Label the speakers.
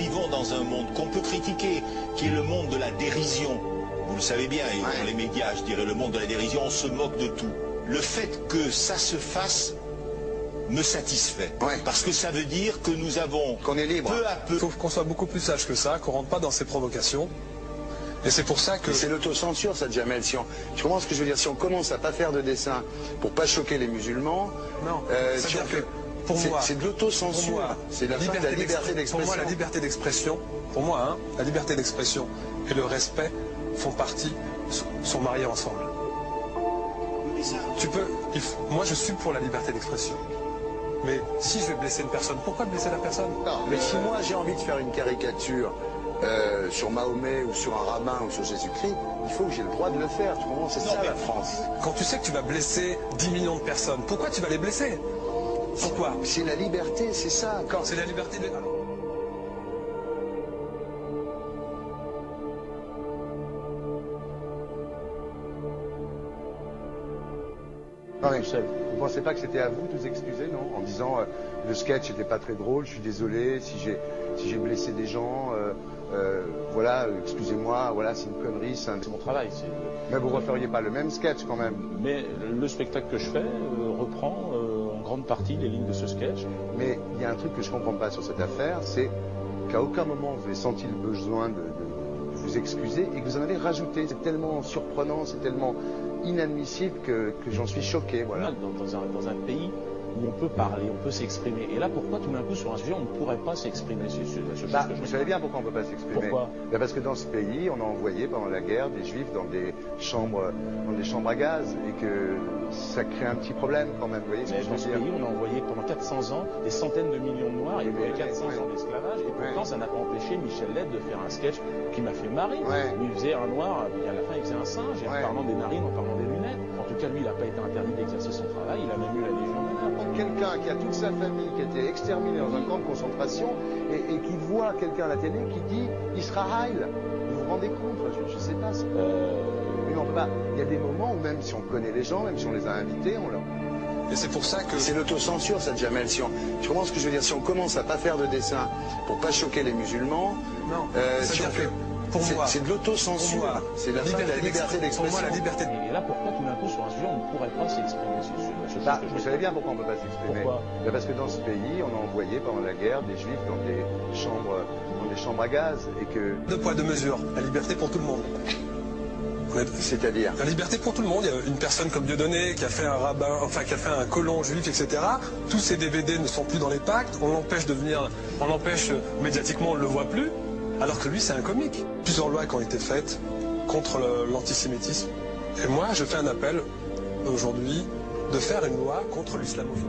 Speaker 1: vivons dans un monde qu'on peut critiquer, qui est le monde de la dérision. Vous le savez bien, et dans les médias, je dirais le monde de la dérision, on se moque de tout. Le fait que ça se fasse me satisfait. Parce que ça veut dire que nous avons,
Speaker 2: qu'on est libre.
Speaker 1: Peu à peu...
Speaker 3: Il faut qu'on soit beaucoup plus sage que ça, qu'on rentre pas dans ces provocations. Et c'est pour ça que...
Speaker 2: C'est l'autocensure, ça, Jamel. Tu comprends ce que je veux dire? Si on commence à pas faire de dessin pour pas choquer les musulmans...
Speaker 3: Non,
Speaker 2: c'est de l'autocensure. C'est la fin de la liberté d'expression.
Speaker 3: Pour moi, la liberté d'expression, la liberté d'expression et le respect font partie, sont mariés ensemble. Moi, je suis pour la liberté d'expression. Mais si je vais blesser une personne, pourquoi blesser la personne?
Speaker 2: Non, mais si moi j'ai envie de faire une caricature sur Mahomet ou sur un rabbin ou sur Jésus-Christ, il faut que j'ai le droit de le faire. Tu comprends? C'est ça la France.
Speaker 3: Quand tu sais que tu vas blesser 10 millions de personnes, pourquoi tu vas les blesser? Pourquoi?
Speaker 2: C'est la liberté, c'est ça.
Speaker 3: C'est la liberté de...
Speaker 2: Non, mais vous ne pensez pas que c'était à vous de vous excuser, non? En disant le sketch n'était pas très drôle, je suis désolé si j'ai blessé des gens, voilà, excusez-moi, voilà, c'est une connerie.
Speaker 4: C'est mon travail.
Speaker 2: Mais vous ne referiez pas le même sketch quand même?
Speaker 4: Mais le spectacle que je fais reprend en grande partie les lignes de ce sketch.
Speaker 2: Mais il y a un truc que je ne comprends pas sur cette affaire, c'est qu'à aucun moment vous avez senti le besoin de vous excuser et que vous en avez rajouté. C'est tellement surprenant, c'est tellement inadmissible que j'en suis choqué. Voilà.
Speaker 4: Dans un pays où on peut parler, on peut s'exprimer. Et là, pourquoi tout d'un coup, sur un sujet, on ne pourrait pas s'exprimer?
Speaker 2: Vous savez bien pourquoi on ne peut pas s'exprimer.
Speaker 4: Pourquoi?
Speaker 2: Parce que dans ce pays, on a envoyé pendant la guerre des juifs dans des chambres à gaz et que ça crée un petit problème quand même. Vous voyez ce que je veux dire?
Speaker 4: Dans ce pays, on a envoyé pendant 400 ans des centaines de millions de Noirs. Il y a eu 400 ans d'esclavage. Et pourtant, ça n'a pas empêché Michel Lett de faire un sketch qui m'a fait marrer. Où il faisait un noir, et à la fin, il faisait un singe, et en parlant des narines, en parlant des lunettes. En tout cas, lui, il n'a pas été interdit d'exercer son travail. Il a même eu la Légion d'honneur.
Speaker 2: Quelqu'un qui a toute sa famille qui a été exterminée dans un camp de concentration et qui voit quelqu'un à la télé qui dit Israël. Vous vous rendez compte? Je ne sais pas. Mais on peut pas. Il y a des moments où même si on connaît les gens, même si on les a invités, on leur...
Speaker 3: Et c'est pour ça que...
Speaker 2: C'est l'autocensure, ça, Jamel. Tu comprends ce que je veux dire? Si on commence à pas faire de dessin pour pas choquer les musulmans...
Speaker 3: Non,
Speaker 2: c'est de l'autocensure. C'est la fin de la liberté d'expression.
Speaker 3: Pour moi, la liberté...
Speaker 4: Et là, pourquoi tout d'un coup, sur un sujet, on ne pourrait pas s'exprimer
Speaker 2: vous savez bien pourquoi on ne peut pas s'exprimer.
Speaker 4: Pourquoi?
Speaker 2: Parce que dans ce pays, on a envoyé pendant la guerre des juifs dans des chambres à gaz et que...
Speaker 3: Deux poids, deux mesures. La liberté pour tout le monde.
Speaker 2: C'est-à-dire?
Speaker 3: La liberté pour tout le monde. Il y a une personne comme Dieudonné qui a fait un rabbin, enfin qui a fait un colon juif, etc. Tous ces DVD ne sont plus dans les pactes. On l'empêche médiatiquement, on ne le voit plus. Alors que lui, c'est un comique. Plusieurs lois qui ont été faites contre l'antisémitisme. Et moi, je fais un appel aujourd'hui de faire une loi contre l'islamophobie.